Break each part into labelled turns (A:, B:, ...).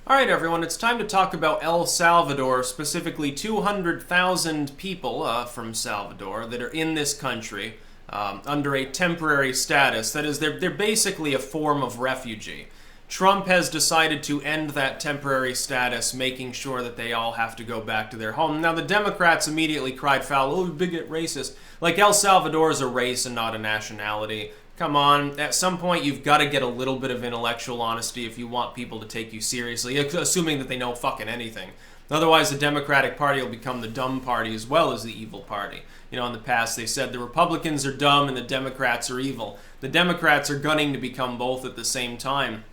A: All right, everyone, it's time to talk about El Salvador, specifically 200,000 people from Salvador that are in this country under a temporary status. That is, they're basically a form of refugee. Trump has decided to end that temporary status, making sure that they all have to go back to their home. Now, the Democrats immediately cried foul, oh, bigot, racist. Like, El Salvador is a race and not a nationality. Come on, at some point you've got to get a little bit of intellectual honesty if you want people to take you seriously, assuming that they know fucking anything. Otherwise, the Democratic Party will become the dumb party as well as the evil party. You know, in the past they said the Republicans are dumb and the Democrats are evil. The Democrats are gunning to become both at the same time.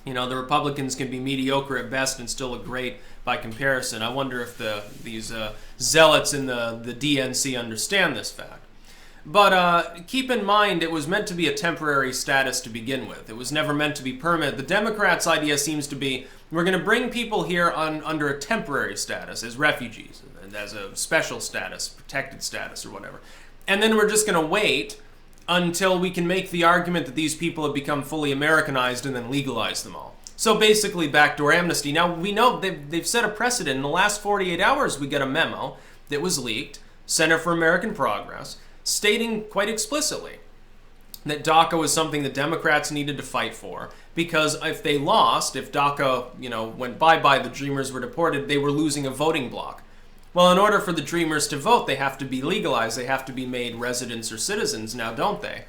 A: You know, the Republicans can be mediocre at best and still look great by comparison. I wonder if these zealots in the DNC understand this fact. But keep in mind, it was meant to be a temporary status to begin with. It was never meant to be permanent. The Democrats' idea seems to be, we're going to bring people here under a temporary status as refugees, as a special status, protected status, or whatever. And then we're just going to wait until we can make the argument that these people have become fully Americanized and then legalize them all. So basically, backdoor amnesty. Now, we know they've set a precedent. In the last 48 hours, we get a memo that was leaked, Center for American Progress, stating quite explicitly that DACA was something the Democrats needed to fight for, because if they lost, if DACA, went bye-bye, the Dreamers were deported, they were losing a voting bloc. Well, in order for the Dreamers to vote, they have to be legalized, they have to be made residents or citizens now, don't they?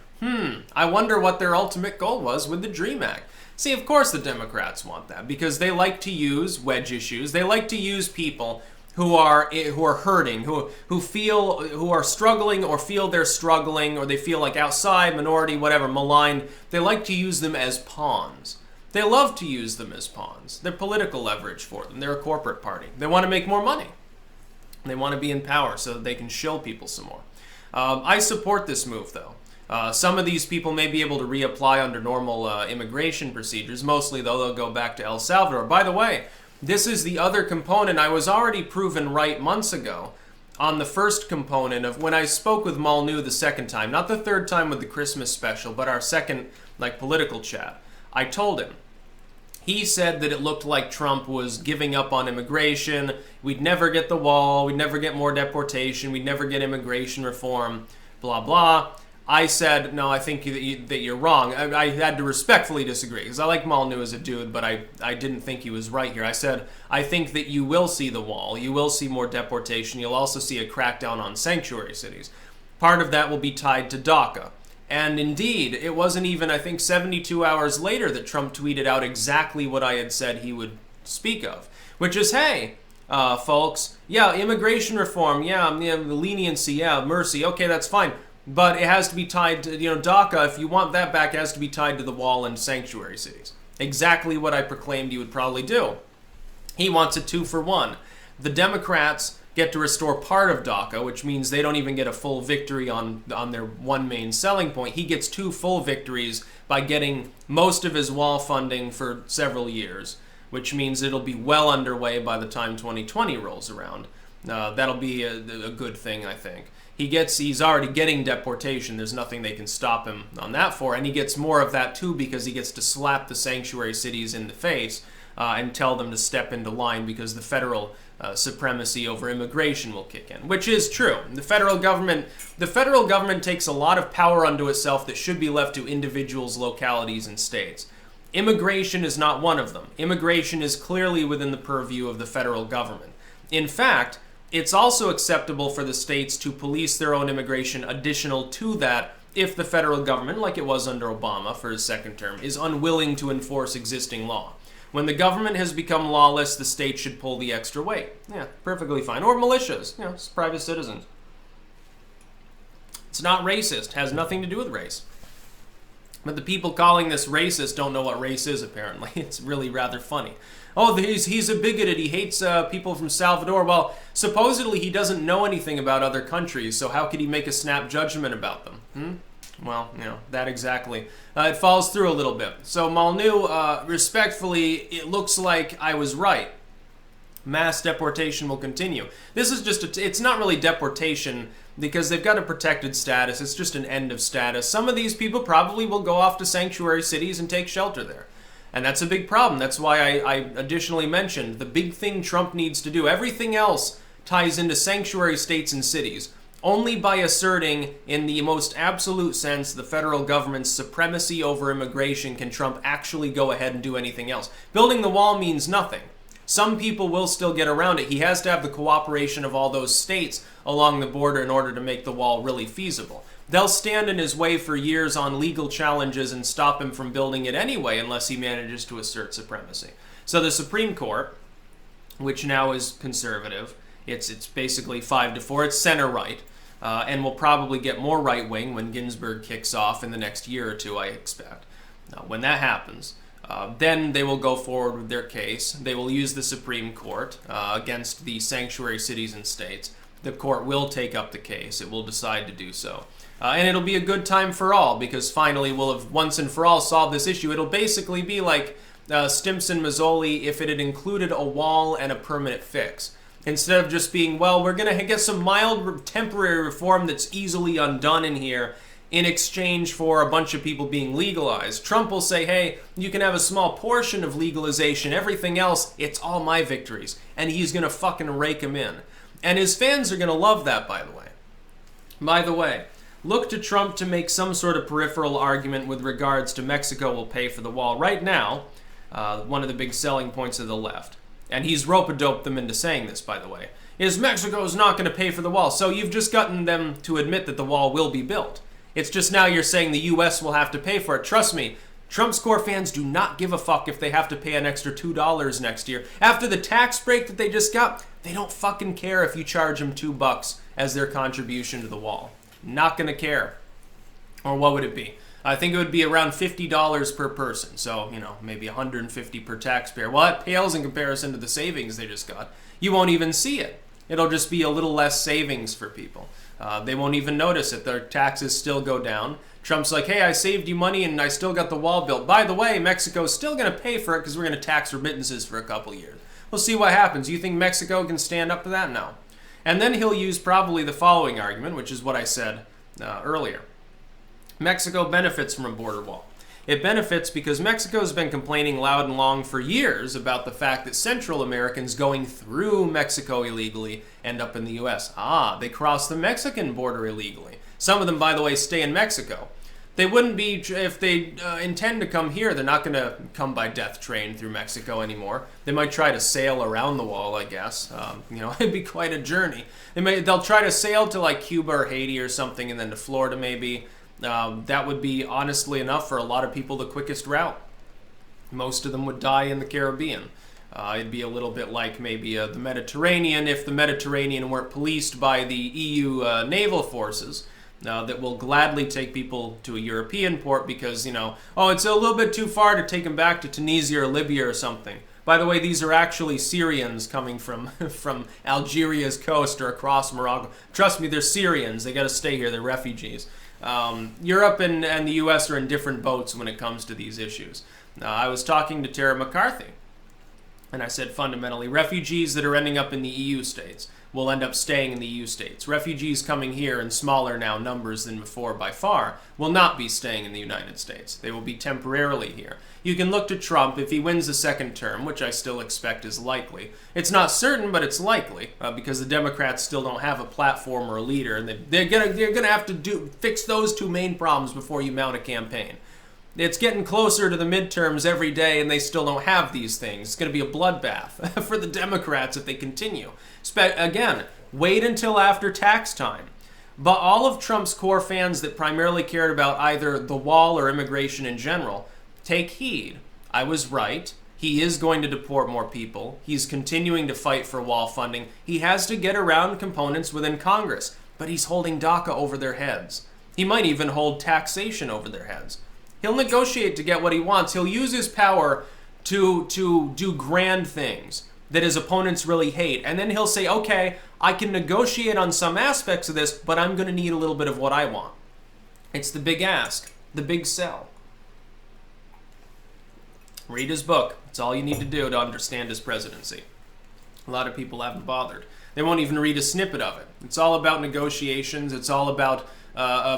A: I wonder what their ultimate goal was with the DREAM Act. See, of course the Democrats want that, because they like to use wedge issues, they like to use people who are hurting, who are struggling or feel they're struggling, or they feel like outside, minority, whatever, maligned. They like to use them as pawns. They love to use them as pawns. They're political leverage for them. They're a corporate party. They want to make more money. They want to be in power so that they can shill people some more. I support this move, though. Some of these people may be able to reapply under normal immigration procedures. Mostly, though, they'll go back to El Salvador. By the way, this is the other component. I was already proven right months ago on the first component of when I spoke with Malnu the second time, not the third time with the Christmas special, but our second political chat. I told him. He said that it looked like Trump was giving up on immigration. We'd never get the wall. We'd never get more deportation. We'd never get immigration reform, blah, blah. I said, no, I think that you're wrong. I had to respectfully disagree, because I like Malnu as a dude, but I didn't think he was right here. I said, I think that you will see the wall. You will see more deportation. You'll also see a crackdown on sanctuary cities. Part of that will be tied to DACA. And indeed, it wasn't even, I think, 72 hours later that Trump tweeted out exactly what I had said he would speak of, which is, hey, folks, yeah, immigration reform, yeah, leniency, yeah, mercy, okay, that's fine. But it has to be tied to, DACA, if you want that back, it has to be tied to the wall and sanctuary cities. Exactly what I proclaimed you would probably do. He wants a 2-for-1. The Democrats get to restore part of DACA, which means they don't even get a full victory on their one main selling point. He gets 2 full victories by getting most of his wall funding for several years, which means it'll be well underway by the time 2020 rolls around. That'll be a good thing, I think. He's already getting deportation. There's nothing they can stop him on that for. And he gets more of that too, because he gets to slap the sanctuary cities in the face and tell them to step into line, because the federal supremacy over immigration will kick in, which is true. The federal government takes a lot of power unto itself that should be left to individuals, localities, and states. Immigration is not one of them. Immigration is clearly within the purview of the federal government. In fact, it's also acceptable for the states to police their own immigration additional to that if the federal government, like it was under Obama for his second term, is unwilling to enforce existing law. When the government has become lawless, the state should pull the extra weight. Yeah, perfectly fine. Or militias, it's private citizens. It's not racist, has nothing to do with race. But the people calling this racist don't know what race is, apparently. It's really rather funny. Oh, he's a bigoted, he hates people from Salvador. Well, supposedly he doesn't know anything about other countries, so how could he make a snap judgment about them? Well, that exactly. It falls through a little bit. So Malnu, respectfully, it looks like I was right. Mass deportation will continue. This is just, it's not really deportation because they've got a protected status. It's just an end of status. Some of these people probably will go off to sanctuary cities and take shelter there. And that's a big problem. That's why I additionally mentioned the big thing Trump needs to do. Everything else ties into sanctuary states and cities. Only by asserting, in the most absolute sense, the federal government's supremacy over immigration can Trump actually go ahead and do anything else. Building the wall means nothing. Some people will still get around it. He has to have the cooperation of all those states along the border in order to make the wall really feasible. They'll stand in his way for years on legal challenges and stop him from building it anyway unless he manages to assert supremacy. So the Supreme Court, which now is conservative, it's basically 5-4, it's center-right, and will probably get more right-wing when Ginsburg kicks off in the next year or two, I expect. When that happens, then they will go forward with their case. They will use the Supreme Court against the sanctuary cities and states. The court will take up the case. It will decide to do so. And it'll be a good time for all, because finally we'll have once and for all solved this issue. It'll basically be like Stimson-Mazzoli if it had included a wall and a permanent fix. Instead of just being, well, we're going to get some mild temporary reform that's easily undone in here in exchange for a bunch of people being legalized. Trump will say, hey, you can have a small portion of legalization. Everything else, it's all my victories. And he's going to fucking rake them in. And his fans are going to love that, by the way. By the way, look to Trump to make some sort of peripheral argument with regards to Mexico will pay for the wall. Right now, one of the big selling points of the left, and he's rope-a-doped them into saying this, by the way, is Mexico's not going to pay for the wall. So you've just gotten them to admit that the wall will be built. It's just now you're saying the U.S. will have to pay for it. Trust me, Trump's core fans do not give a fuck if they have to pay an extra $2 next year. After the tax break that they just got, they don't fucking care if you charge them $2 as their contribution to the wall. Not going to care. Or what would it be? I think it would be around $50 per person. So, maybe $150 per taxpayer. Well, that pales in comparison to the savings they just got. You won't even see it. It'll just be a little less savings for people. They won't even notice it. Their taxes still go down. Trump's like, hey, I saved you money and I still got the wall built. By the way, Mexico's still going to pay for it because we're going to tax remittances for a couple years. We'll see what happens. You think Mexico can stand up to that? No. And then he'll use probably the following argument, which is what I said earlier. Mexico benefits from a border wall. It benefits because Mexico's been complaining loud and long for years about the fact that Central Americans going through Mexico illegally end up in the U.S. They cross the Mexican border illegally. Some of them, by the way, stay in Mexico. They wouldn't be, if they intend to come here, they're not going to come by death train through Mexico anymore. They might try to sail around the wall, I guess. It'd be quite a journey. They'll try to sail to like Cuba or Haiti or something, and then to Florida maybe. That would be, honestly enough, for a lot of people, the quickest route. Most of them would die in the Caribbean. It'd be a little bit like maybe the Mediterranean if the Mediterranean weren't policed by the EU naval forces. That will gladly take people to a European port because, it's a little bit too far to take them back to Tunisia or Libya or something. By the way, these are actually Syrians coming from Algeria's coast or across Morocco. Trust me, they're Syrians. They got to stay here. They're refugees. Europe and the U.S. are in different boats when it comes to these issues. I was talking to Tara McCarthy, and I said fundamentally, refugees that are ending up in the EU states will end up staying in the EU states. Refugees coming here in smaller now numbers than before by far will not be staying in the United States. They will be temporarily here. You can look to Trump if he wins the second term, which I still expect is likely. It's not certain, but it's likely because the Democrats still don't have a platform or a leader, and they're gonna have to fix those two main problems before you mount a campaign. It's getting closer to the midterms every day, and they still don't have these things. It's going to be a bloodbath for the Democrats if they continue. Again, wait until after tax time. But all of Trump's core fans that primarily cared about either the wall or immigration in general, take heed. I was right. He is going to deport more people. He's continuing to fight for wall funding. He has to get around components within Congress, but he's holding DACA over their heads. He might even hold taxation over their heads. He'll negotiate to get what he wants. He'll use his power to do grand things that his opponents really hate. And then he'll say, okay, I can negotiate on some aspects of this, but I'm going to need a little bit of what I want. It's the big ask, the big sell. Read his book. It's all you need to do to understand his presidency. A lot of people haven't bothered. They won't even read a snippet of it. It's all about negotiations. It's all about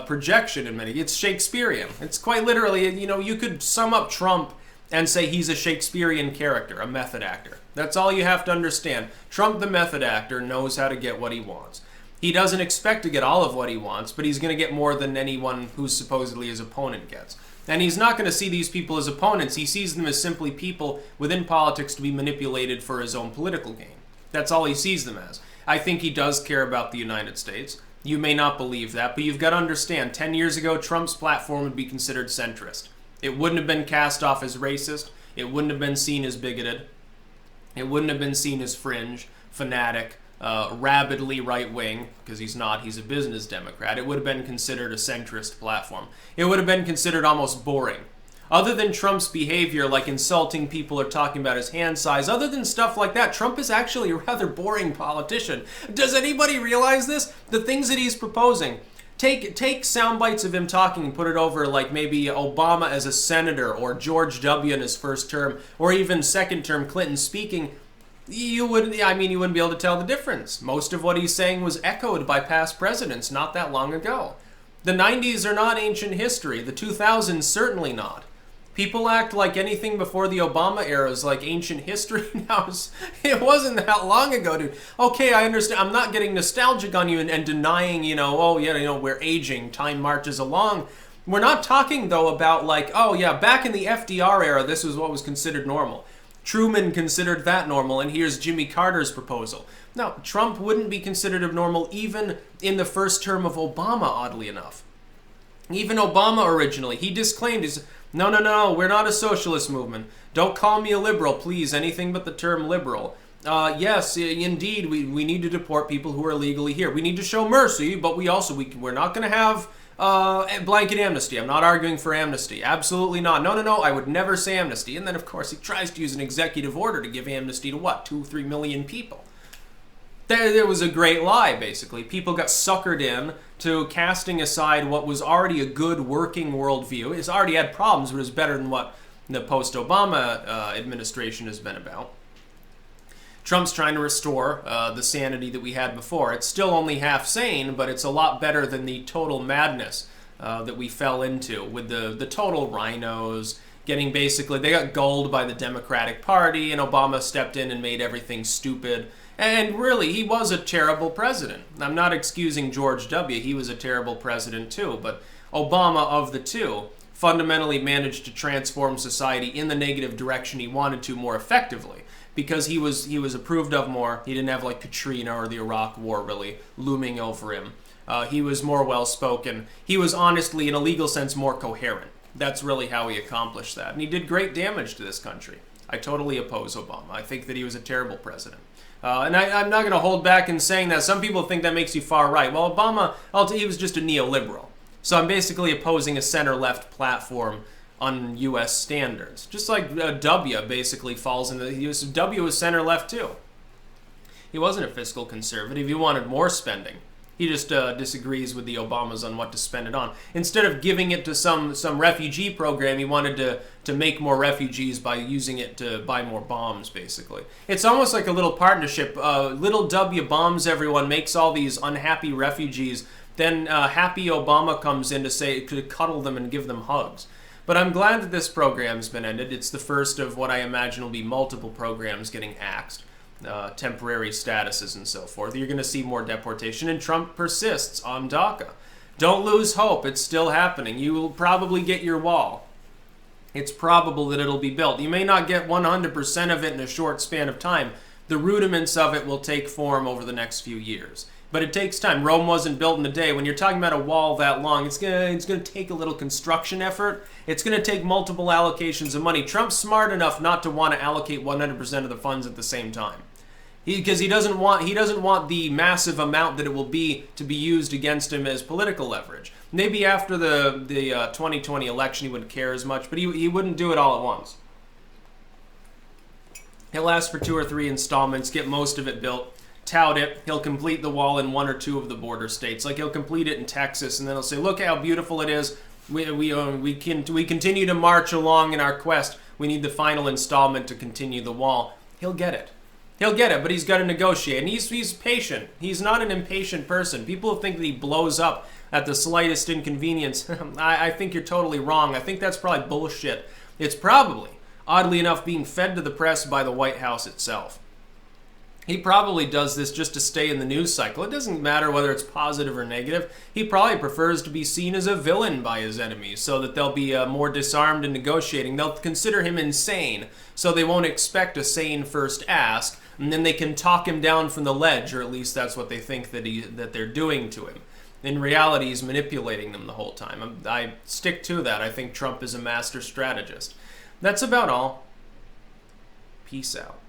A: projection in many. It's Shakespearean. It's quite literally, you could sum up Trump and say he's a Shakespearean character, a method actor. That's all you have to understand. Trump, the method actor, knows how to get what he wants. He doesn't expect to get all of what he wants, but he's going to get more than anyone who's supposedly his opponent gets. And he's not going to see these people as opponents. He sees them as simply people within politics to be manipulated for his own political gain. That's all he sees them as. I think he does care about the United States. You may not believe that, but you've got to understand, 10 years ago, Trump's platform would be considered centrist. It wouldn't have been cast off as racist. It wouldn't have been seen as bigoted. It wouldn't have been seen as fringe, fanatic, rabidly right-wing, because he's not. He's a business Democrat. It would have been considered a centrist platform. It would have been considered almost boring. Other than Trump's behavior, like insulting people or talking about his hand size, other than stuff like that, Trump is actually a rather boring politician. Does anybody realize this? The things that he's proposing. Take sound bites of him talking and put it over like maybe Obama as a senator or George W. in his first term or even second term Clinton speaking. You wouldn't be able to tell the difference. Most of what he's saying was echoed by past presidents not that long ago. The 90s are not ancient history. The 2000s certainly not. People act like anything before the Obama era is like ancient history now. It wasn't that long ago, dude. Okay, I understand. I'm not getting nostalgic on you and denying, we're aging. Time marches along. We're not talking, though, about like, oh, yeah, back in the FDR era, this was what was considered normal. Truman considered that normal, and here's Jimmy Carter's proposal. Now, Trump wouldn't be considered abnormal even in the first term of Obama, oddly enough. Even Obama originally, he disclaimed, no, we're not a socialist movement. Don't call me a liberal, please, anything but the term liberal. Yes, indeed, we need to deport people who are illegally here. We need to show mercy, but we're not going to have blanket amnesty. I'm not arguing for amnesty. Absolutely not. No, I would never say amnesty. And then, of course, he tries to use an executive order to give amnesty to what? 2-3 million people. There was a great lie, basically. People got suckered in to casting aside what was already a good working worldview. It's already had problems, but it's better than what the post-Obama administration has been about. Trump's trying to restore the sanity that we had before. It's still only half sane, but it's a lot better than the total madness that we fell into with the total rhinos getting basically, they got gulled by the Democratic Party, and Obama stepped in and made everything stupid. And really, he was a terrible president. I'm not excusing George W. He was a terrible president too, but Obama, of the two, fundamentally managed to transform society in the negative direction he wanted to more effectively because he was approved of more. He didn't have like Katrina or the Iraq War really looming over him. He was more well-spoken. He was honestly, in a legal sense, more coherent. That's really how he accomplished that. And he did great damage to this country. I totally oppose Obama. I think that he was a terrible president. And I'm not going to hold back in saying that. Some people think that makes you far right. Well, Obama, he was just a neoliberal. So I'm basically opposing a center-left platform on U.S. standards. Just like W basically falls into the U.S. W was center-left too. He wasn't a fiscal conservative. He wanted more spending. He just disagrees with the Obamas on what to spend it on. Instead of giving it to some refugee program, he wanted to make more refugees by using it to buy more bombs, basically. It's almost like a little partnership. Little W bombs everyone, makes all these unhappy refugees. Then happy Obama comes in to cuddle them and give them hugs. But I'm glad that this program's been ended. It's the first of what I imagine will be multiple programs getting axed. Temporary statuses and so forth. You're going to see more deportation, and Trump persists on DACA. Don't lose hope. It's still happening. You will probably get your wall. It's probable that it'll be built. You may not get 100% of it in a short span of time. The rudiments of it will take form over the next few years. But it takes time. Rome wasn't built in a day. When you're talking about a wall that long, it's going to take a little construction effort. It's going to take multiple allocations of money. Trump's smart enough not to want to allocate 100% of the funds at the same time. Because he doesn't want the massive amount that it will be to be used against him as political leverage. Maybe after the 2020 election he wouldn't care as much, but he wouldn't do it all at once. He'll ask for 2 or 3 installments, get most of it built, tout it. He'll complete the wall in 1 or 2 of the border states. Like he'll complete it in Texas, and then he'll say, "Look how beautiful it is. We continue to march along in our quest. We need the final installment to continue the wall." He'll get it. He'll get it, but he's got to negotiate. And he's patient. He's not an impatient person. People think that he blows up at the slightest inconvenience. I think you're totally wrong. I think that's probably bullshit. It's probably oddly enough, being fed to the press by the White House itself. He probably does this just to stay in the news cycle. It doesn't matter whether it's positive or negative. He probably prefers to be seen as a villain by his enemies so that they'll be more disarmed in negotiating. They'll consider him insane, so they won't expect a sane first ask, and then they can talk him down from the ledge, or at least that's what they think that they're doing to him. In reality, he's manipulating them the whole time. I stick to that. I think Trump is a master strategist. That's about all. Peace out.